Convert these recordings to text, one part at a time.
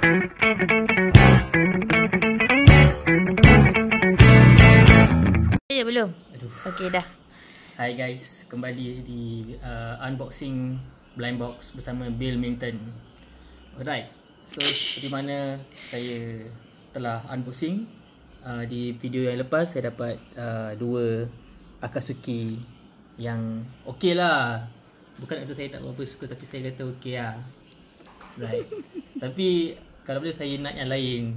Ya belum? Aduh. Okey dah. Hai guys, kembali di unboxing blind box bersama Bill Minton. Alright, so seperti mana saya telah unboxing, di video yang lepas saya dapat dua Akatsuki yang okey lah. Bukan kata saya tak berapa suka, tapi saya kata okey lah. Right. Tapi kalau boleh saya nak yang lain.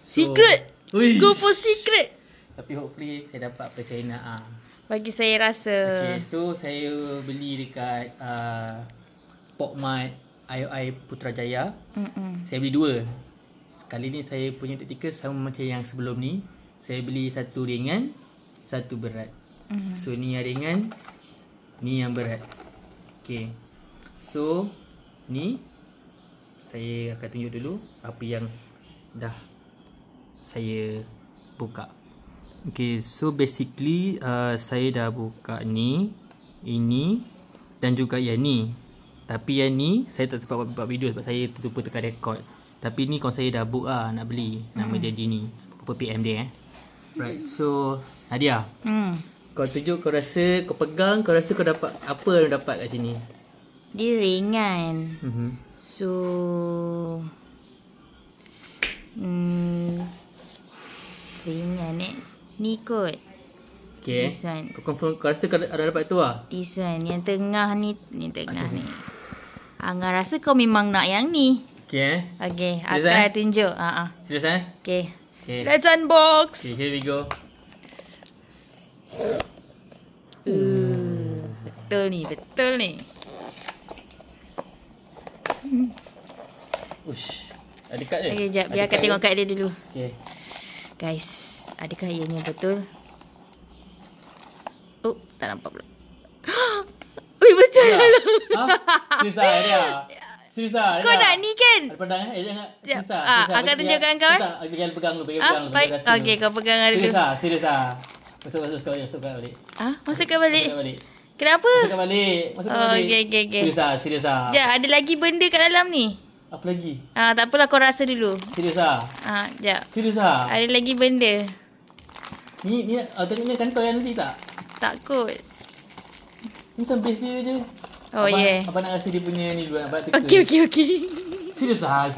Secret. Uish. Go for secret. Tapi hopefully saya dapat apa saya nak. Bagi saya rasa. Okay, so saya beli dekat Pokmart IOI Putrajaya. Saya beli dua. Kali ni saya punya taktikal sama macam yang sebelum ni. Saya beli satu ringan, satu berat. So ni yang ringan, ni yang berat. Okay. So ni saya akan tunjuk dulu apa yang dah saya buka. Okay, so basically saya dah buka ni, ini dan juga yang ni. Tapi yang ni saya tak sempat buat video sebab saya terlupa tekan record. Tapi ni kawan saya dah book lah nak beli. Nama dia Dini. Berapa PM dia Right, so Nadia, kau tunjuk, kau rasa, kau pegang, kau rasa kau dapat apa yang dapat kat sini? Dia ringan. So ringan ni kot. Okay. This one. Kau confirm, kau rasa kau ada dapat tu lah? This one. Yang tengah ni. Ni tengah ni. Angah rasa kau memang nak yang ni. Okay. Okay. Serius, Akan tunjuk. Serius Okay. Okay. Let's unbox. Okay, here we go. Betul ni. Betul ni. Ush. Ada kad dia? Okay, jap. Biar akak tengok kad dia dulu. Okay. Guys. Adakah ianya betul? Oh, tak nampak pula. Ui, betul Ya. lah. Serius lah dia. Serius lah. Kau nak ni kan? Ada pedang jangan. Jap. Serius lah. Akak tunjukkan kau Bagi pegang dulu, pegang dulu. baik. Okey, kau pegang dulu. Serius lah. Masukkan balik. Masukkan balik. Masukkan balik. Kenapa? Masukkan balik. Okey. Serius lah. Jap, ada lagi benda kat dalam ni. Apa lagi? Tak apalah, kau rasa dulu. Serius lah. Jap. Serius lah. Ada lagi benda. Ni tengok ni kantoi yang nanti tak? Takut. Ni kan base dia je. Oh, yeah. Abang nak rasa dia punya ni dulu, nak buat teka. Okey. Serius lah.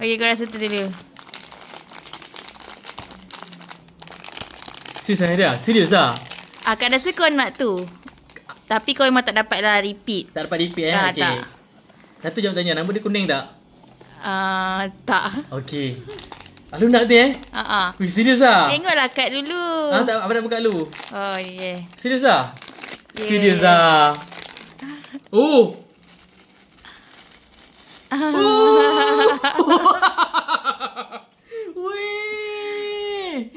Okey, kau rasa tu dulu. Serius lah. Akak rasa kau nak tu. Tapi kau memang tak dapat lah repeat. Tak dapat repeat okey. Tak. Satu jawab tanya, nama dia kuning tak? Tak. Okey. Lalu nak tu Wih, serius lah. Tengoklah kad dulu. Tak, abang nak buka dulu. Oh, yeah. Serius lah? Yeah. Serius lah. Oh. Wih.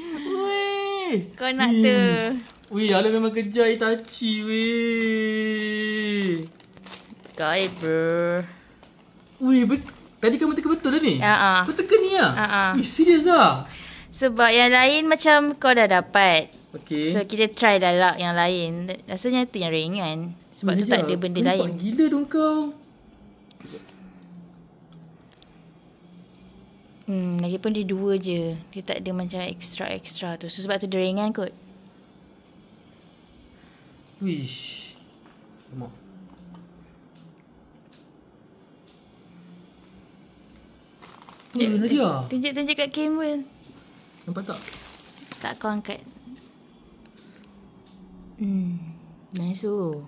Kau nak tu. Wih, ala memang kejar Itachi weh. Kau bro. Wih, tadi kamu teka betul dah ni? Kau teka ni lah? Wih, serius lah? Sebab yang lain macam kau dah dapat. Okay. So kita try dah lah yang lain. Rasanya tu yang ringan. Sebab tu tak ada benda lain. Nampak gila dong kau. Lagipun dia dua je. Dia tak ada macam extra tu. So sebab tu dia ringan kot. Wish. Nampak. Nadia. Tunjuk kat kamera. Nampak tak? Tak, kau angkat. Nice tu.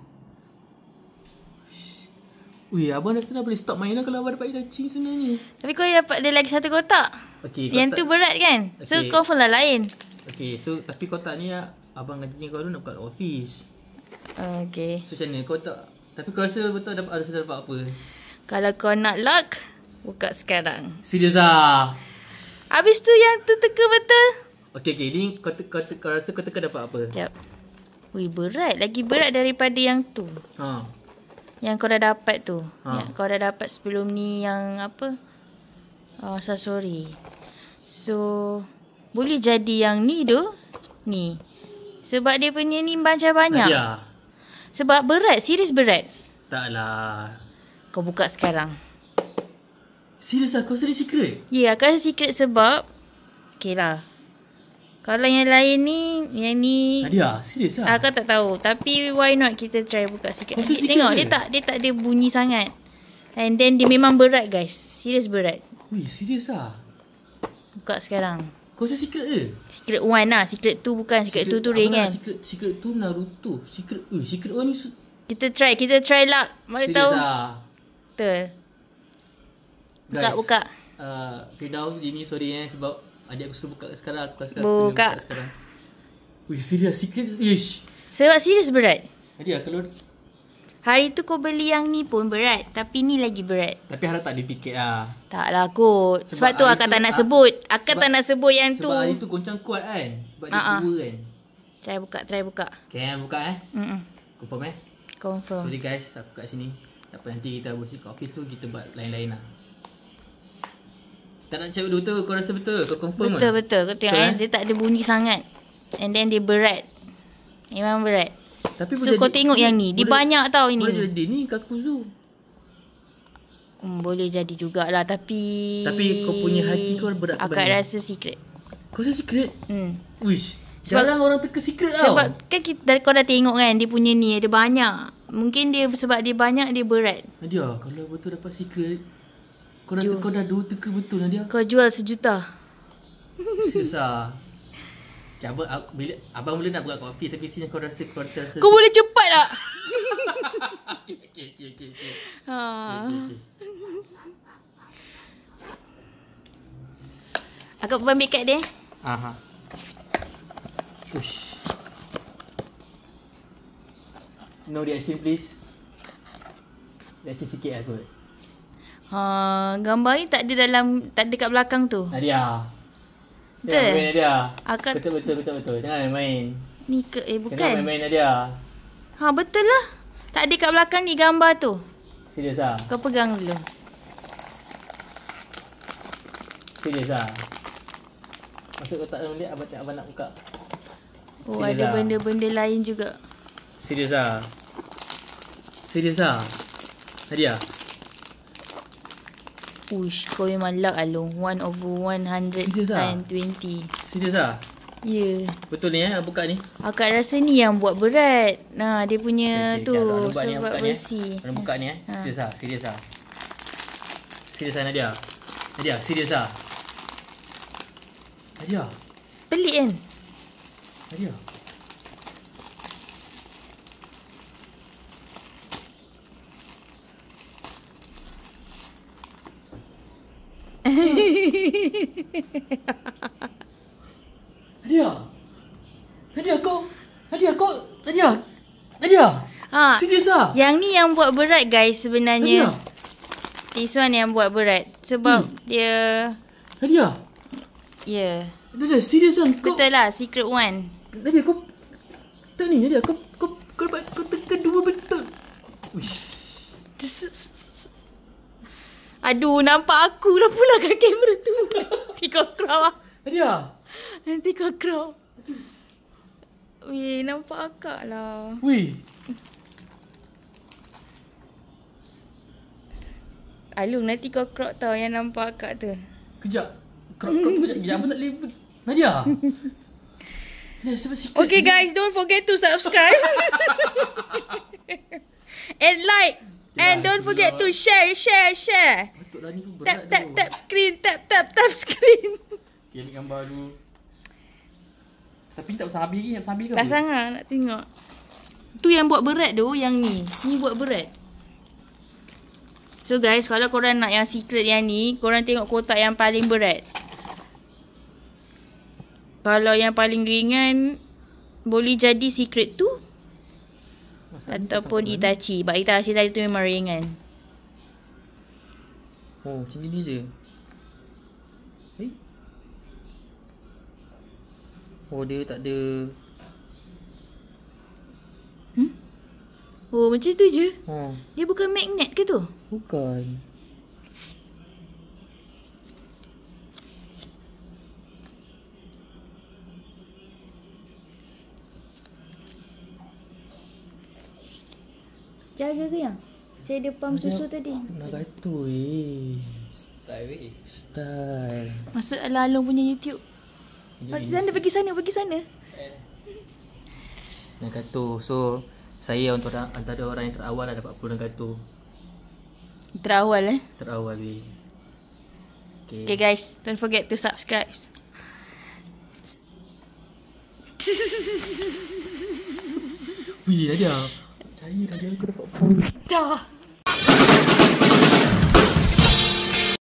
Wih, abang dah boleh stop main lah kalau abang dapat Itachi sebenarnya. Tapi kau dapat dia lagi satu kotak. Okay, yang tu berat kan? So Okay. confirm lah lain. Okay, so tapi kotak ni abang janji kau dulu nak buka kat office. Okay. So macam mana? Kau tak, tapi kau rasa betul dapat apa? Kalau kau nak lock, buka sekarang. Serius lah? Habis tu yang tu teka betul. Okay, ni kau rasa kau teka dapat apa? Sekejap. Wih, berat. Lagi berat daripada yang tu. Yang kau dah dapat tu. Yang kau dah dapat sebelum ni yang apa? Sasori. So, boleh jadi yang ni tu. Ni. Sebab dia punya ni macam banyak. Nadia. Sebab berat. Serius berat. Taklah. Kau buka sekarang. Serius lah, kau rasa dia secret? Ya, aku rasa secret sebab okay lah. Kalau yang lain ni, yang ni Nadia, serius lah? aku tak tahu. Tapi why not kita try buka secret. Kau rasa secret Tengok, je? dia tak ada bunyi sangat. And then dia memang berat guys. Serius berat. Wih, serius lah? Buka sekarang. Kau rasa secret je? Secret 1 lah. Secret 2 bukan. Secret 2 tu ringan. Secret 2 Naruto. Secret 1 ni... Kita try lah. Mana Serius tahu. lah? Betul. Guys, Buka. Firdaus, ini sorry sebab adik aku suruh buka sekarang. Aku rasa Buka. sekarang. Wih, serius secret. Ish. Sebab serius berat. Nadia, kalau... Hari tu kau beli yang ni pun berat. Tapi ni lagi berat. Tapi harap tak dipikir lah. Tak lah kot. Sebab tu hari akak tu tak nak sebut. Akak tak nak sebut yang tu. Sebab hari tu goncang kuat kan. Sebab dia dua kan. Try buka. Okay, buka Confirm Confirm. Sorry guys, aku kat sini. Tak apa, nanti kita bersih kat office tu, kita buat lain-lain lah. Tak nak cakap betul, kau rasa betul? Kau confirm Betul. Kau tengok dia tak ada bunyi sangat. And then dia berat. Memang berat. Tapi So kau tengok yang ni. Dia banyak tau ini. Boleh jadi ni Kakuzu. Boleh jadi jugalah. Tapi kau punya hati kau berat akak rasa secret. Kau rasa secret? Wish. Sebab- Jarang orang teka secret tau. Sebab kan kau dah tengok kan. Dia punya ni ada banyak. Mungkin dia sebab dia banyak dia berat. Nadia, kalau betul dapat secret, kau dah dua teka betul Nadia. Kau jual 1 juta. Serius lah. Okay, abang boleh nak buat kopi, tapi sini kau rasa Kau boleh cepat tak? Okay. Okay. Akak ambil kad dia. Aha. Ush. No reaction please. Reaction sikit lah kot. Gambar ni tak ada kat belakang tu. Nadia. Betul? Jangan main Nadia. Akak Betul. Jangan main. ni Jangan bukan. main Nadia. Betul lah. Tak ada kat belakang ni gambar tu. Serius lah. Kau pegang dulu. Serius lah. Masuk kotak dalam dia, abang nak buka. Oh, Serius ada lah. benda-benda lain juga. Serius lah. Nadia. Uish, kau memang luck Along. 1/120. Serius lah? Serius lah. Ya. Betul ni buka ni. Akak rasa ni yang buat berat. Nah, dia punya tu buka ni, sebab besi. Orang buka ni Serius lah. Serius lah Nadia. Serius lah. Nadia. Pelik kan? Nadia. Nadia. Serius lah. Yang ni yang buat berat guys sebenarnya. This one yang buat berat. Sebab dia... Nadia. Ya. Nadia, serius lah. Betul lah, secret 1. Nadia, kau... Tak ni, Nadia. Kau teka dua betul. Uish. Aduh, nampak aku dah pula kat kamera tu. Nanti kau crowd. Nanti kau crowd. Weh, nampak akak lah. Weh. Alung, nanti kau crowd tau yang nampak akak tu. Kejap. Kau kejap. Apa tak boleh... Nadia. Okay guys, don't forget to subscribe. And like. And don't forget to share. Patutlah ni pun berat Tap screen. Tap screen. Okay, ambil gambar dulu. Tapi tak usah habis lagi. Nak habis ke Tak apa? sangat nak tengok. Tu yang buat berat tu, yang ni. Ni buat berat. So guys, kalau korang nak yang secret yang ni, korang tengok kotak yang paling berat. Kalau yang paling ringan, boleh jadi secret tu. Ataupun Itachi. Sebab Itachi tadi tu memang ringan. Oh, macam ni je. Oh, dia tak ada. Oh, macam tu je. Oh, Dia bukan magnet ke tu? bukan. Jaga ke yang? Saya ada pump susu tadi. Nak kata Style weh. Style. Masuk Along punya YouTube. Pergi sana. Nagato. So saya antara orang yang terawal lah dapat 10 Nagato. Terawal weh. Okay guys, don't forget to subscribe. Wih, dah. Percaya dah aku dapat 10. Dah.